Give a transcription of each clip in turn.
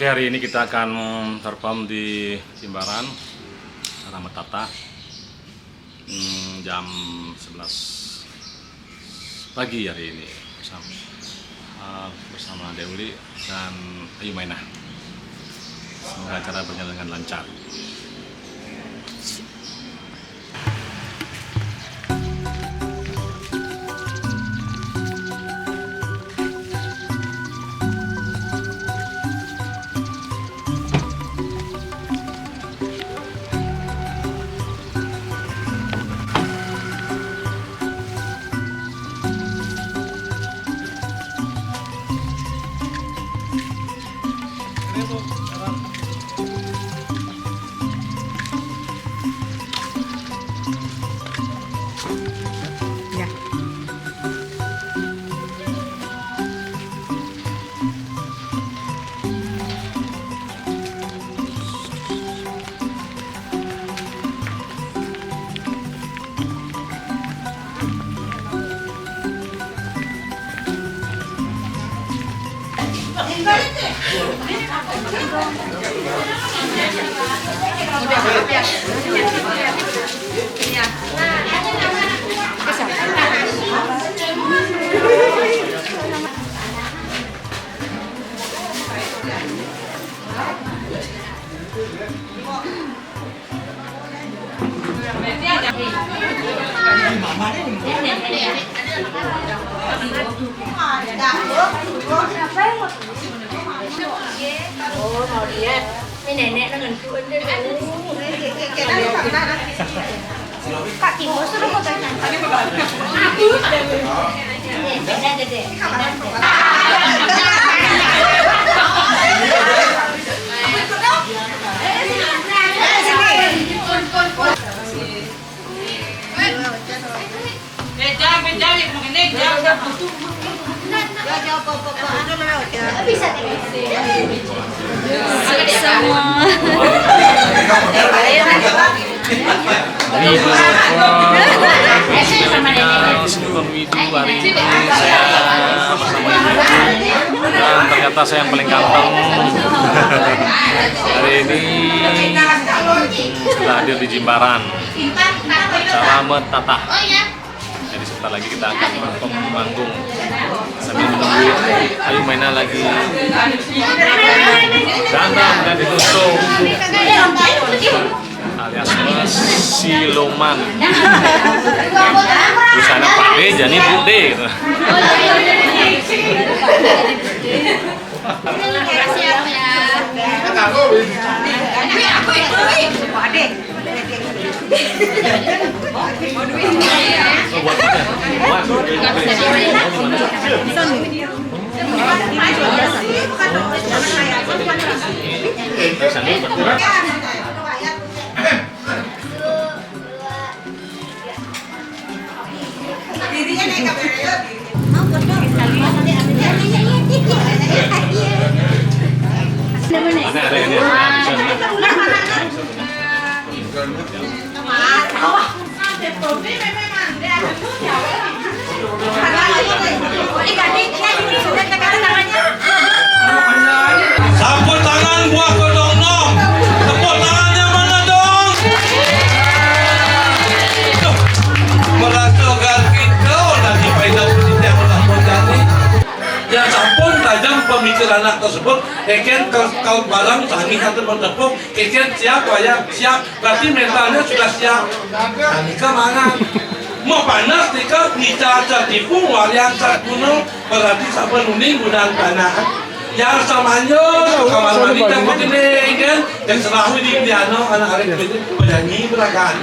Oke, hari ini kita akan terpam di Jimbaran, Rahmat Tata, jam 11 pagi hari ini bersama Deuli dan Ayu Mainah. Semoga acara berjalan dengan lancar. Oh, mau lihat. Ini nenek dengan kuat deh. Kak Timo suruh kok tanya. Aku. Beda deh. Bisa semua. Hari ini saya bersama ibu dan ternyata saya yang paling ganteng. Hari ini sudah hadir di Jimbaran, Rahmat Tata. Jadi sebentar lagi kita akan manggung sambil menunggu Ayu Mainah lagi dandan dan ditusuk alias siluman. Busana Pak D jadi Bu D gitu. Sampul tangan buah kodong dong. Tepuk tangannya mana dong? Merasakan kita lagi pada posisi yang udah berjani. Ya sampun tajam pemikiran anak tersebut. Keken kalau barang sangi satu bertepuk. Keken siap, wayang siap. Berarti mentalnya sudah siap. Nah, nikah mana? Mau panas nikah bisa tertipu walian saat kuno berarti sampai nuning gudang tanah. Ya selamanya kamar mandi tak begini kan dan selalu di piano anak arek penyanyi berakan.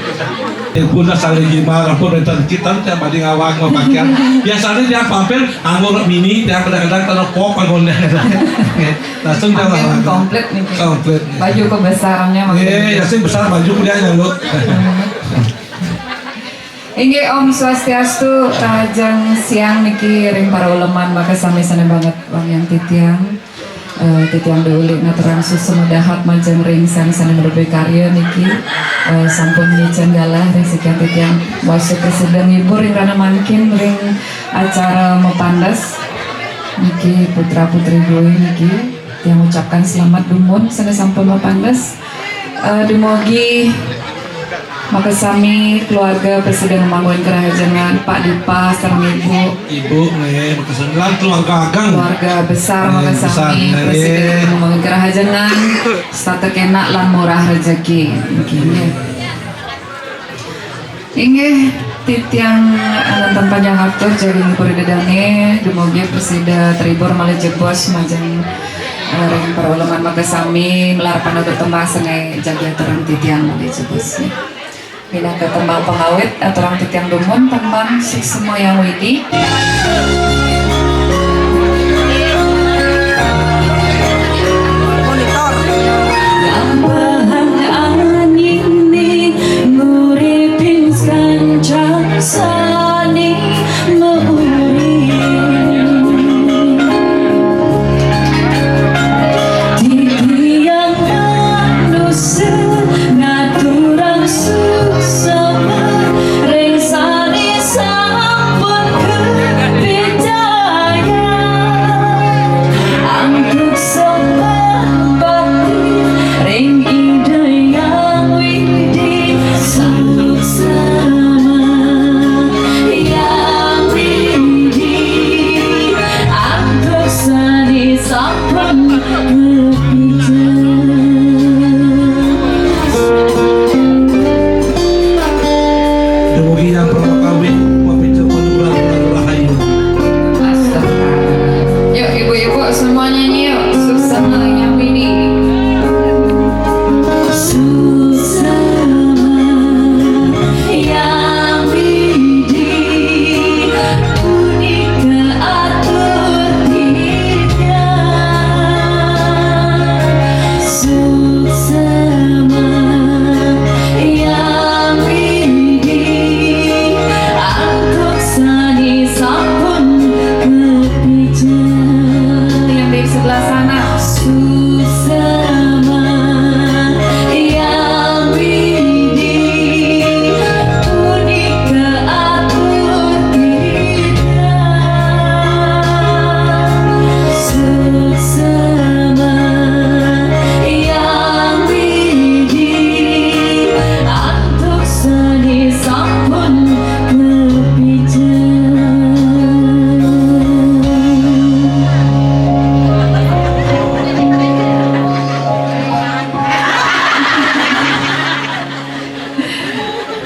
Puna saling gimana pun retan kita tiap hari ngawang mau pakaian. Biasanya dia pampir anggur mini dia kadang-kadang tanah pop anggur langsung dia komplit nih. Komplit. Baju kebesarannya maksudnya. Ya sih besar baju dia nyanggut. Inggih Om Swastiastu, jang siang niki ring para uleman maka sami sana banget Bang yang titiang Deuli ngaturan susumedahat majeng ring sang sana berbekarya niki sampun nyicenggalah ring sekian titiang wasu kesedang ibu ring rana mangkin ring acara mepandas niki putra putri gue niki yang ucapkan selamat dumun sana sampun mapandes. Dumugi makasami keluarga Presiden Membangun Kerahajangan Pak Dipa sareng Ibu makasami keluarga agang. Keluarga besar makasami Presiden Membangun Kerahajangan stata kena lan murah rezeki begini. Inggih titiang nonton panjang hartos jadi ngipuri dedane dumugi Presiden Tribur Malaysia Bos majeng ring para ulama makasami melar panutur tembang sengai jaga terang titiang Malaysia Bos. Pindah ke tembang pengawit atau orang titiang dumun tembang sik semua yang widi.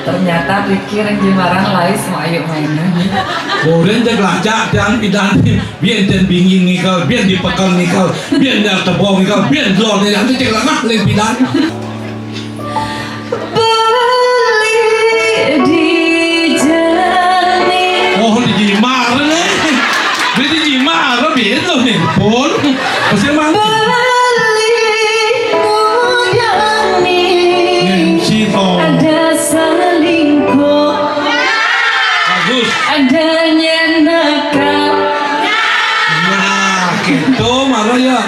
Ternyata pikir yang Jimarang lain semua ayo mainnya. Boren je gelajak dan pidan biar dan bingin nikal, biar dipekal nikal, biar dar tebong nikal, biar lor ni nanti cek langah lain pidan. Beli di jani. Oh di Jimar ni, beli di Jimar biar tu ni pun masih mana? Adanya nakal. Nah, gitu marah ya.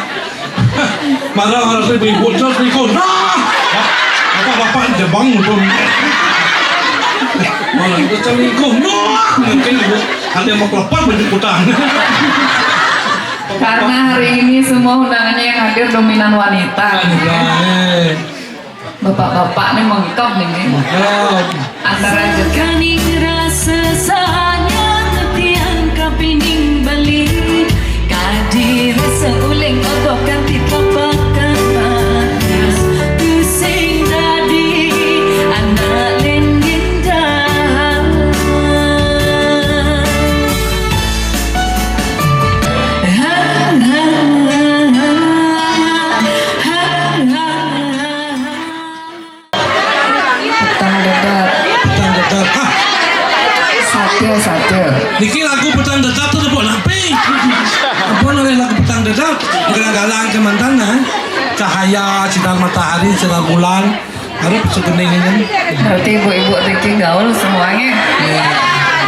Marah lebih bocor lebih nah. Bapak jebang pun. Malah itu selingkuh. Nah, mungkin ibu ada yang mau kelepas baju putang. Karena hari ini semua undangannya yang hadir dominan wanita. Bapak-bapak nih mengkap nih. Antara jekani rasa sayang tiang kapining bali kadir seuling ogoh kanti papakan manis pusing dadi anak lengindah Satya. Niki lagu petang dedap tu buat apa? Apa namanya lagu petang dedap? Galang ke mantana, cahaya sinar matahari, sinar bulan, harus segening ini. Berarti ibu-ibu Riki gaul semuanya.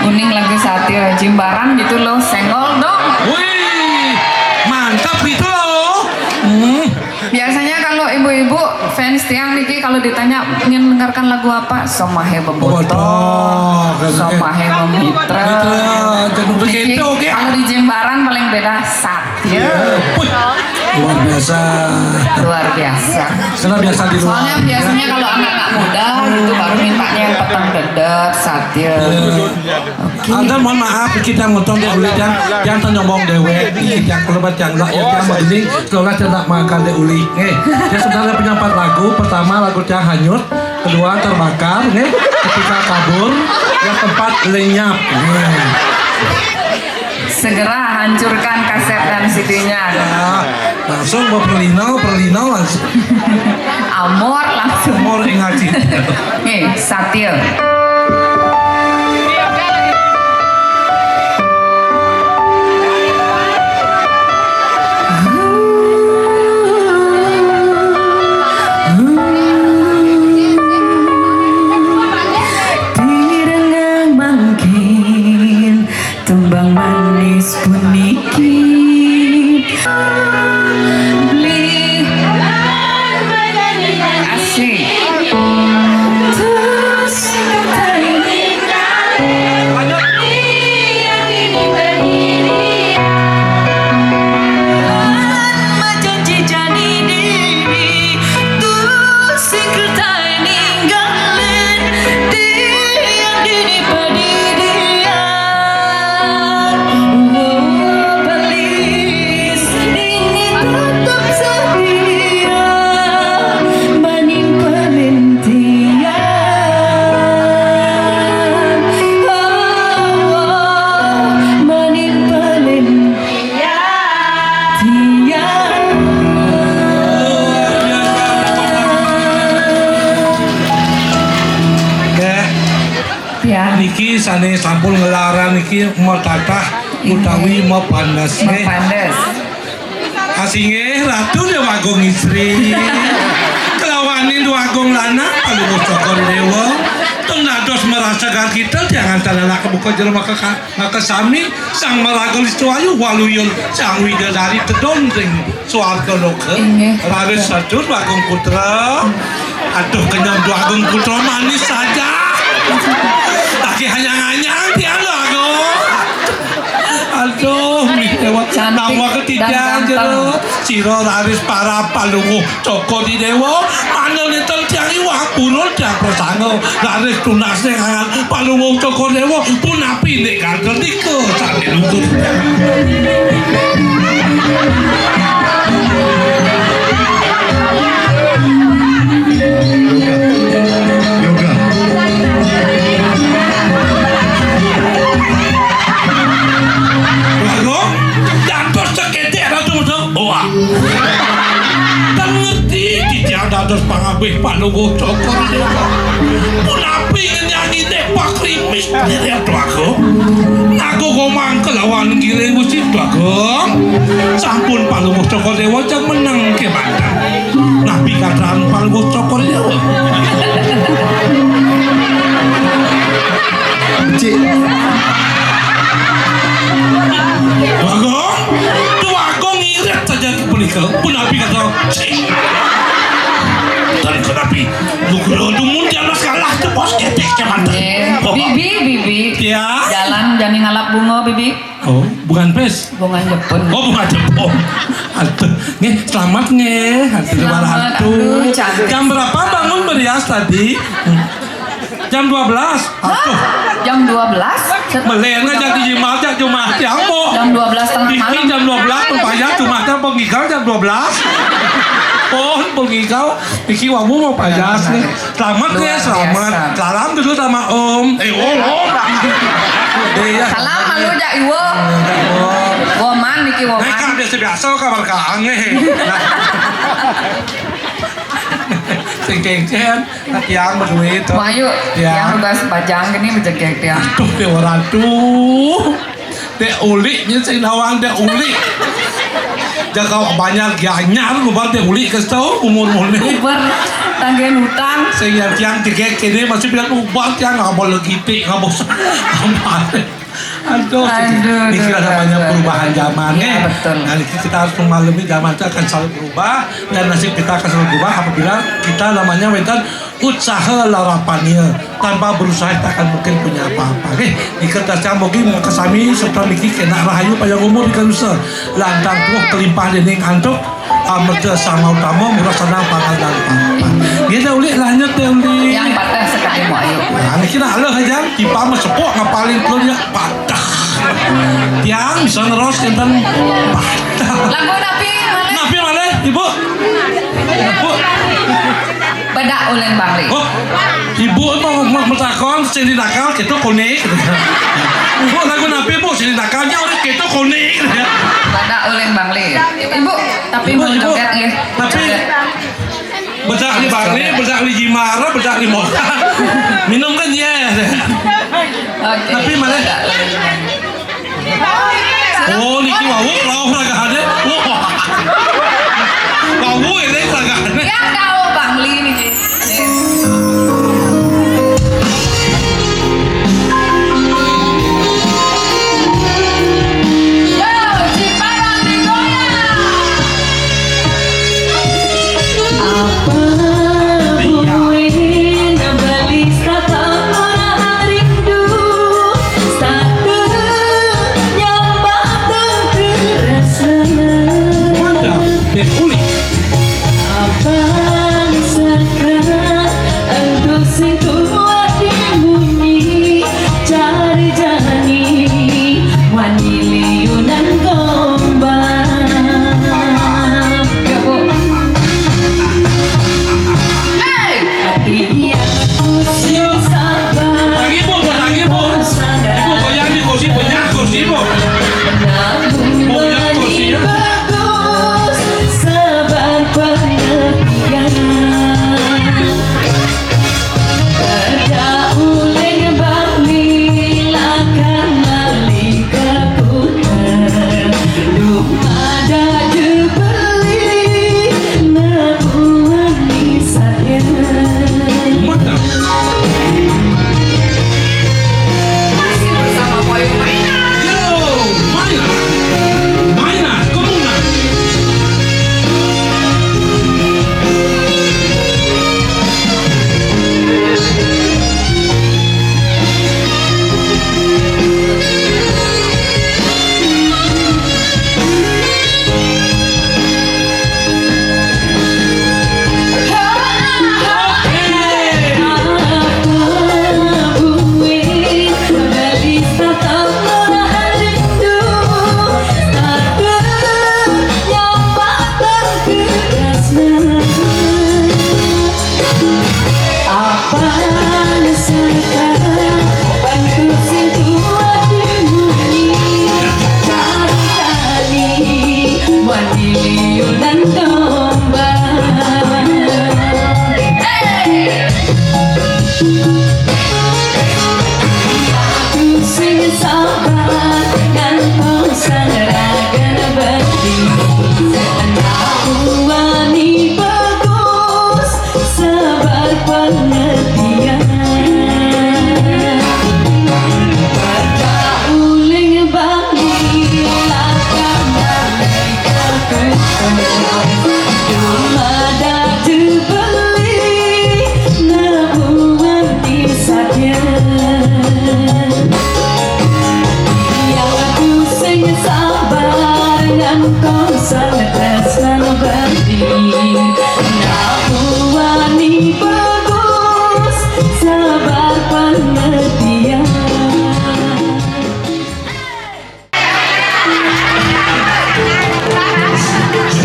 Uning lagu Satya Jimbaran gitu loh, senggol dong. Wih, mantap itu loh. Biasanya kalau ibu-ibu fans tiang Niki kalau ditanya ingin mendengarkan lagu apa, Somahe Beboto, Somahe Memitra. Kalau di Jimbaran paling beda Satya. luar biasa. Luar biasa. Karena biasa di rumah. Soalnya biasanya kalau anak-anak muda gitu baru mintanya yang petang dedet, satir. Ada mohon maaf kita ngotong deh ulit yang nyombong dewe yang kelebat yang lah yang begini setelah tidak makan deh uli. Ya sebenarnya punya 4 lagu. Pertama lagu yang hanyut, kedua terbakar, ketiga kabur, yang keempat lenyap. Segera hancurkan kaset dan CD-nya. Nah, langsung mau perlinau langsung. Amor langsung. Amor ingaci. Satir. Tembang manis pun niki beli asik terus janji jadi diri terus sekretai ninggalin dia diri dia. Niki sane sampul ngelarang niki mau tatah utawi mau panas asinge ratu dia wagong istri kelawanin dua wagong lanang kalau cokor dewa tenados merasakan kita jangan tanah kebuka jelma ke sami sang meragol istuayu waluyul sang widadari tedondring suarga loke laris satu wagong putra aduh kenyang dua wagong putra manis saja lagi hanya-hanya dia lagu aduh lewat nama ketiga jero siro laris para palungu coko di dewa mana netel tiangi wak purul dan persango laris tunas dengan palungu coko dewa pun api nek kantor dike sampai lungkut dan ngerti tidak ada pangabih panunggu cokor pun api nyanyi depak krimis dari aku ngomong kelawan giling musik aku sampun panunggu cokor dewa yang menang ke mana nabi kataan panunggu cokor dewa Tuago ngirit saja kepenikah pun api kata dan kenapi lumun jalan kalah ke pos ketek cuman bibi ya jalan jani ngalap bunga bibi oh bukan pes bunga Jepun bunga Jepun nih selamat nih hantu jam berapa bangun berias tadi jam 12 jam 12 melena jadi jimat ya cuma tiampo jam 12 tengah malam jam 12 pempaya cuma pengigal jam 12 pengigal Iki wamu mau pajas nih selamat ya selamat salam dulu sama om salam malu jak iwo woman Niki woman kan biasa kabar kaange ceng-ceng yang berduit Mayu yang tugas bajang gini menjegek dia aduh dewa ratu dek uliknya si nawang dek ulik jaga banyak ganyar lupa dek ulik kesel umur ini uber tanggen hutang sehingga yang jegek ini masih bilang ubah yang nggak boleh gitik nggak bosan aduh ini kira namanya perubahan zaman ya, betul. Nah kita harus memaklumi zaman itu akan selalu berubah dan nasib kita akan selalu berubah apabila kita namanya wetan usaha larapannya tanpa berusaha kita akan mungkin punya apa-apa di kertasnya mungkin kesami serta miki kena rahayu pada umur ikan usaha lantang tuh kelimpah dening antuk Amerja sama utama murah senang pangan dan papa. Kita uli lanjut ya uli. Yang patah sekali mau ayo. Nah, ini kita halo aja. Kipa mah sepok ngapalin tuh ya patah. Tiang bisa ngeros enten patah. Lagu Nabi mana ibu? Ibu. Bedak ulen Bangli. Oh, ibu mau mentakon sini nakal kita kuning. Ibu lagu Nabi bu sini nakalnya udah kita kuning. Bedak ulen Bangli. Ibu, tapi Ibu, mau ibu. joget ya. Tapi bedak di Bangli, bedak di Jimara, bedak di Mokan. Minum kan ya. Oke. Tapi mana? Bedak ulen Bangli. Oh, niki wawu lau raga ada. Wah. Wawu ini raga ada. Yang tahu Bangli nih.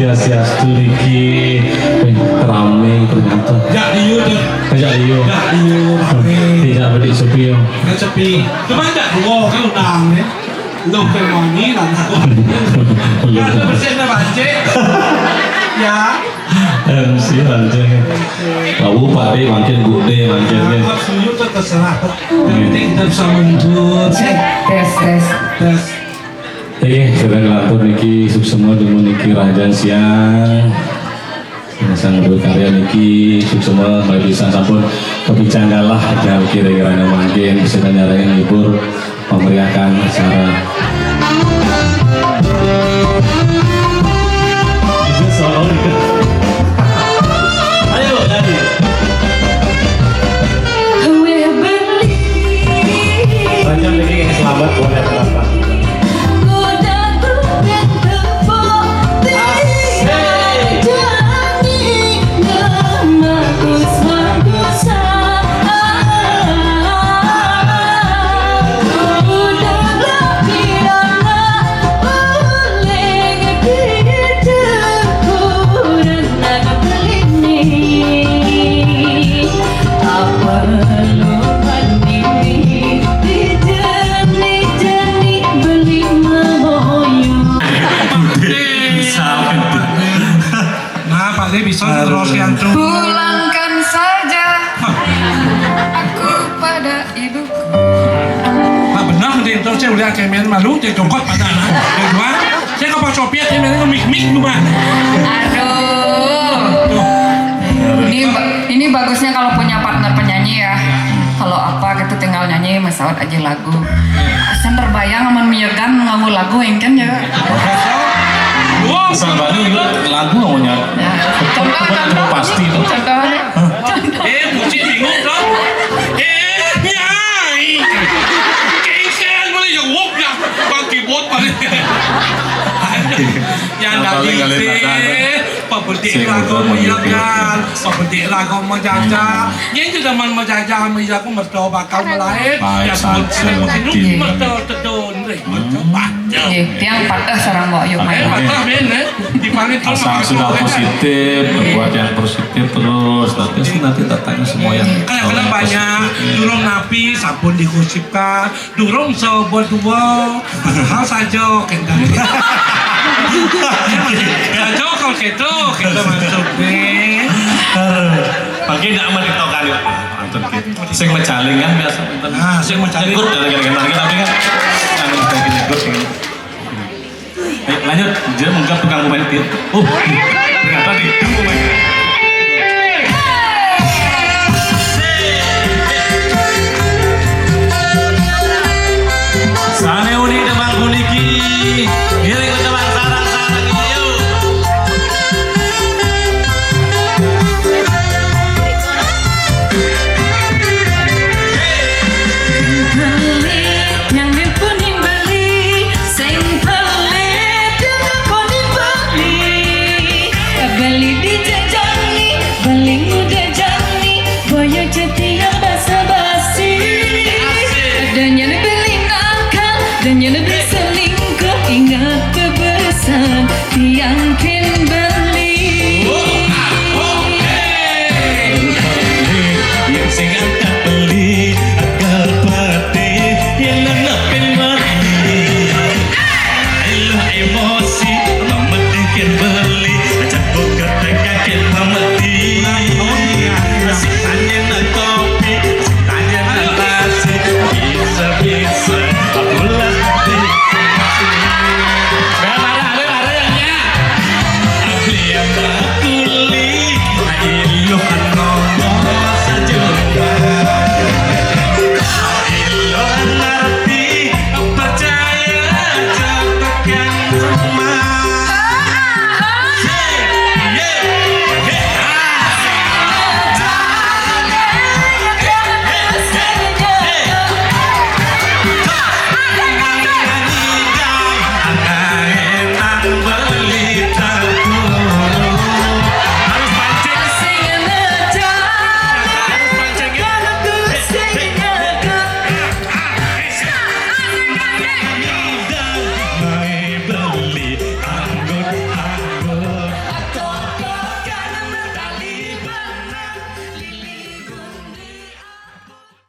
Sia-sia studi rame ternyata. Ya liu deh. Ajak liu. Ya liu. Tidak balik sepi. Kan sepi. Cuma tak dua kan undang ya. Lu pemani lah. Ya tu bersih dah bancik. Ya. MC bancik. Lalu Pak D makin gede makin kan. Aku setuju tu terserah. Penting kita bisa mundur. Tes. Sedang ngelantur niki suksema dulu niki Rajan siang. Sang berkarya niki suksema bagi bisa sampun kebicanggalah dan kira-kira makin bisa nyarain libur memeriahkan acara. Ayo jadi. Rajan niki selamat buat teman-teman. Pak Le bisa terus yang tuh. Pulangkan saja aku pada ibuku. Nah benar nanti itu saya udah kemen malu jadi jongkok pada anak. Kedua, saya kapal Soviet kemen itu mik cuma. Aduh. Ini bagusnya kalau punya partner penyanyi ya. Kalau apa gitu tinggal nyanyi mesawat aja lagu. Asan terbayang aman miyegan nganggo lagu engken ya. Wow. Asal Bali juga lagu namanya. Ya, contoh Pasti itu. Contohnya. Musik bingung dong. Nyai. Kengkel boleh yang wok ya. Bang keyboard paling. Yang tadi pabudi lagu menyakan, pabudi lagu menjajah. Yang tidak menjajah menjajah mertua bakal melahir. Ya sebut mertua tedon, mertua baca. Tiang patah sarang bawa yuk main. Patah bener. Dipanggil Asal sudah positif, berbuat yang positif terus. Nanti datanya semua yang kadang-kadang banyak durung napi sabun digosipkan durung sebut dua hal saja kendali saja kalau gitu kita masuk nih pagi tidak mau ditokan ya sing mecaling kan biasa nah saya mau cari nyekut gara-gara tapi kan anu lagi nyekut lanjut dia menggap pegang pemain tim ternyata di pemain Sane unik demang kuniki, giring ke demang sarang-sarang yuk. Beli yang dipuning beli, sing pelit yang dipuning beli. Beli dijajani, beli muda jani, boyo jati yang basa-basi. Dan yang beli nakal, dan yang beli selingkuh, ingat kebesaran tiang kin beli. Yang sing angkat beli, akal pati, yang nenapin mati. Ilah emosi, mematikan beli, ajak buka tekakin memati. Asik tanya nak kopi, asik tanya nak nasi, bisa-bisa akulah dikasih. Ada yang nya. Abli yang bakuli, iluh ngomong saja. Iluh ngerti, percaya cepatkan semua.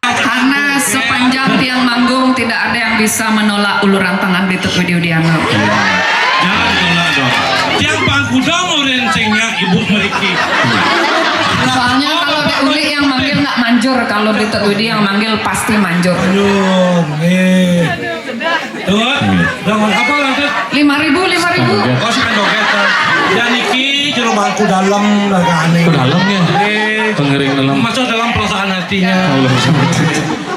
Karena sepanjang tiang manggung tidak ada yang bisa menolak uluran tangan Ditut Widi Udiano. jangan tolak dong yang bangku dong rencengnya ibu meriki Soalnya kalau Uli yang manggil nggak manjur, kalau Ditut Widi yang manggil pasti manjur. aduh nih tuh dengan apa lanjut 5.000, 5.000. oh sih doket dan iki jeruk bangku dalam agak aneh Ke dalamnya, pengiring dalam. masuk dalam perasaan hatinya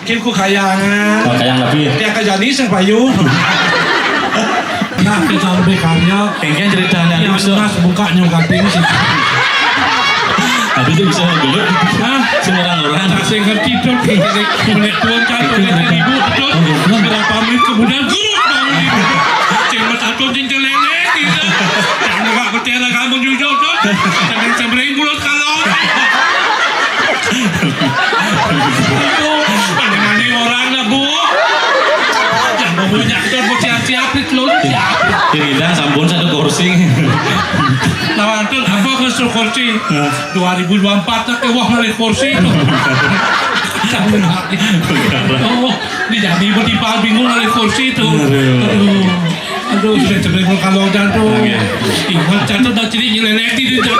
kinku kayangan Kayak tapi dia kejadi sing payu nah kita lebih karya kayaknya ceritanya yang bisa. mas buka nyongkating sih Tapi itu bisa ngegelut. Semua orang. saya ngerti tuh menit tuan jatuh dari ibu tuh berapa menit kemudian gurut bangun ibu cuma satu cincin lele gitu jangan gak percaya kamu jujur tuh jangan sebelah bulat kalau itu mana orang lah bu jangan banyak tuh bu siap-siap itu siap Tidak sampun satu kursi. lawan tuh apa ke kursi 2024 wah ngalih kursi itu oh jadi tiba bingung ngalih kursi itu aduh sudah cenderung kalau jantung ingat jatuh dan jadi nyelelek di jatuh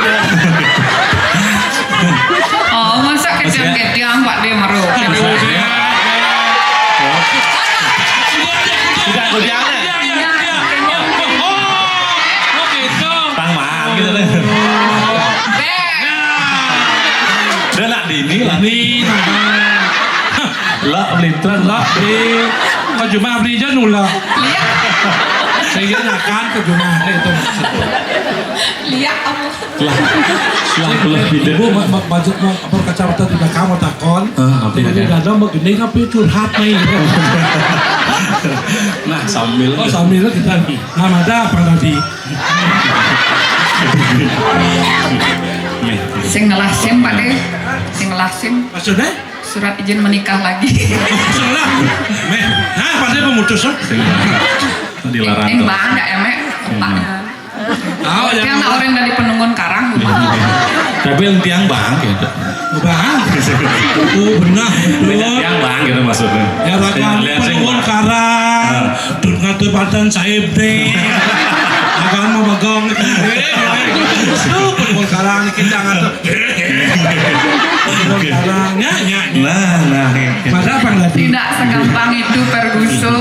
ini lah. Ini Lah pelitran lah. Kau cuma beli janula. Saya nakan ke cuma itu. Lihat kamu. Lah beda. Ibu budget mau berkacamata di belakang mau takon. Apa Jadi ya? kadang begini tapi curhat nih. Nah sambil. Oh sambil kita nih. Namada apa tadi? Sing ngelasim Pak deh. Sing ngelasim Maksudnya? surat izin menikah lagi. Salah. Pasti pemutus ah. Dilarang. Yang bang enggak emek kepaknya. Oh ya. Yang orang dari penunggun karang. Tapi yang tiang bang gitu. Bang. Oh benar. Tiang bang gitu maksudnya. Ya rakan penunggun karang. Dut ngatur padan saib deh. Akan mau bagong. Penunggun karang kita ngatur. Penunggun karang. Nah. Masa apa nggak? Tidak segampang itu Ferguso.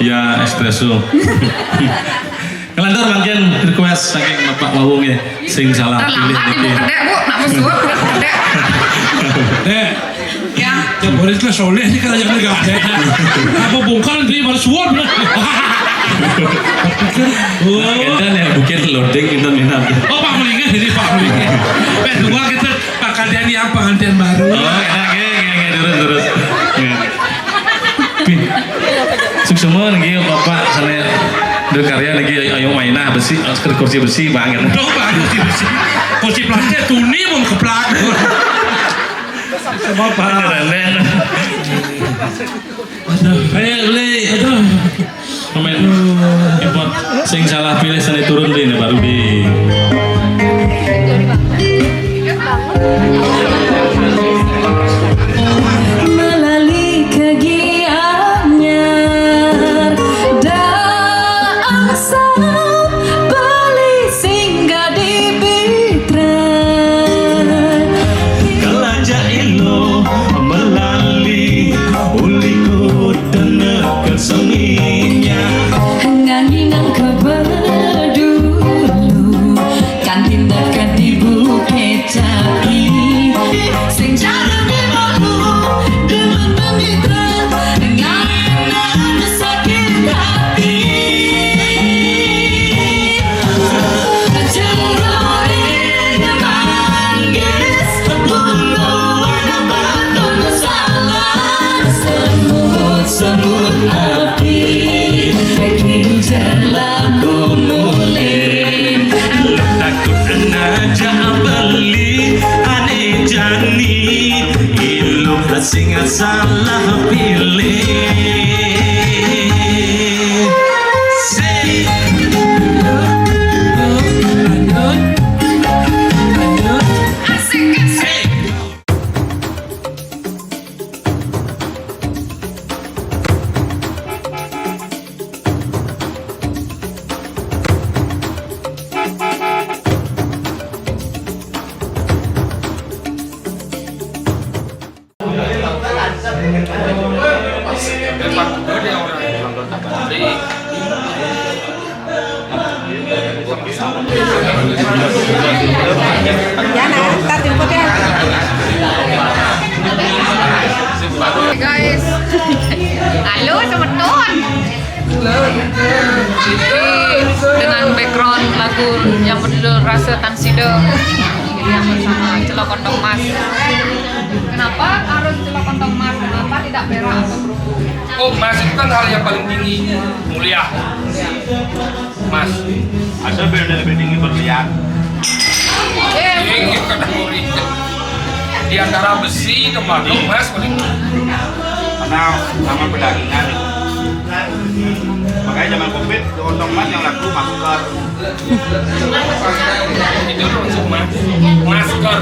Ya espresso. Kelantar mungkin request saking Bapak Wawung ya, sing salah pilih Terlambat ibu niki. kedek bu, nak musuh kedek. Dek. Ya. Ya boleh itu soleh sih kan jangan enggak deh. Apa bongkar nanti baru suar. Dan ya bukan loading internet. Oh Pak Melingin ini Pak Melingin. Kedua kita Pak Kalian yang pengantin baru. Oh enak terus. Sukses semua nih Bapak sana berkarya lagi ayo mainah besi kursi besi banget. Dong Pak kursi plastik tuni mau keplak. Bapak. Aduh. Komen import sing salah pilih sana turun deh baru di. Melalui kegiatannya daang sang bali singgah di Bitran Kalanja ilo melalui uliku dan keseninya. ngangingan keberdulu kan tindak di bukit capi sing jalan di bahu dengan pemitra ngangingan sakit hati ceroin manggis bulu warna batu salah semut api Lagu mulai Takut aja beli ane jani ilu sing salah pilih. Say Guys, halo teman-teman. Dengan background lagu yang berjudul Rasa Tansida yang bersama Celok Kontong Mas. Kenapa harus Celok Kontong Mas? Kenapa tidak perak atau perunggu? Oh, Mas itu kan hal yang paling tinggi, mulia. Mas, ada beda lebih tinggi berlian. ini kategori di antara besi dan batu, Mas paling Karena sama pedagingan. Makanya zaman Covid Kontong Mas yang laku masker. itu langsung masker.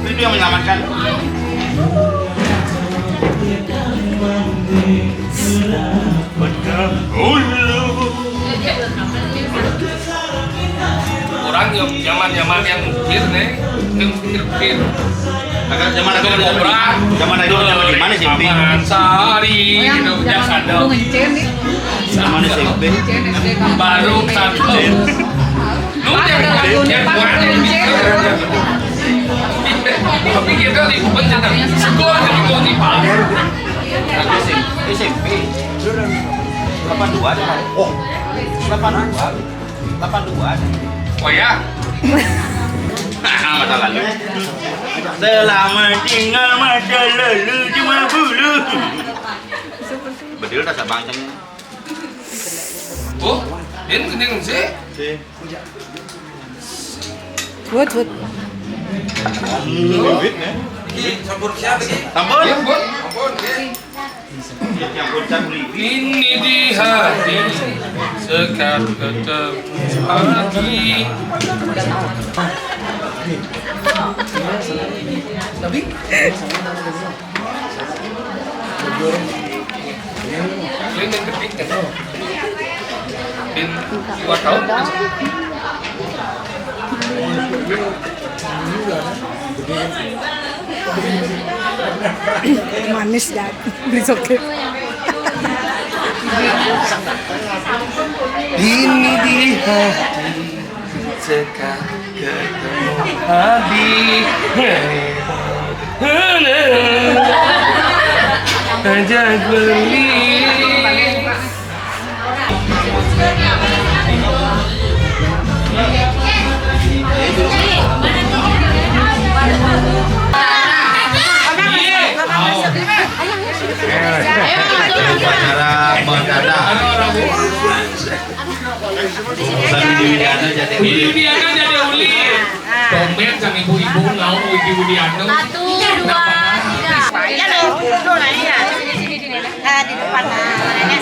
Itu yang menyelamatkan. Orang yang zaman yang mikir nih, mikir. Agak zaman aku Kobra, zaman itu zaman gimana sih? Taman Sari, gitu, ya Lu sadar. ngencen nih. Zaman SMP. Ngencen SD kan. Baru satu. Lu Ada lagu yang depan, buat ada yang ngencen. mikir. Tapi kita di SMP. 82 ada. Oh. 82 ada. Oh ya. Masa lalu. Selamat tinggal masa lalu cuma bulu. Betul rasa bangcangnya. Oh, din kening sih. Wood. Sampun siapa lagi? Sampun. Ya, Bun. Ampun, din. Yang bocah beli. Ini di hati sekat ketemu lagi. Ini yang ketik kan? Din 2 tahun. Manis dan disoke. Ini di hati sekat ketemu habis. Ajak beli. Upacara mendadak. Widiana jadi Widiana jadi uli. Dompet sama ibu-ibu ngau Widiana. 1, 2, 3. Ya loh, tuh nanya. Sini. Di depan. Nenek.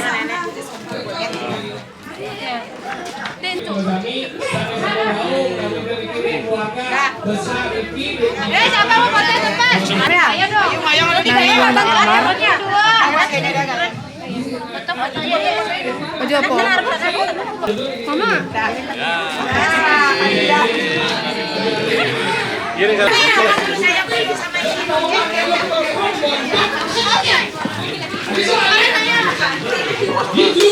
Siapa mau foto cepat? Ayo dong. Ayo foto ya. Baju apa? Mama. Itu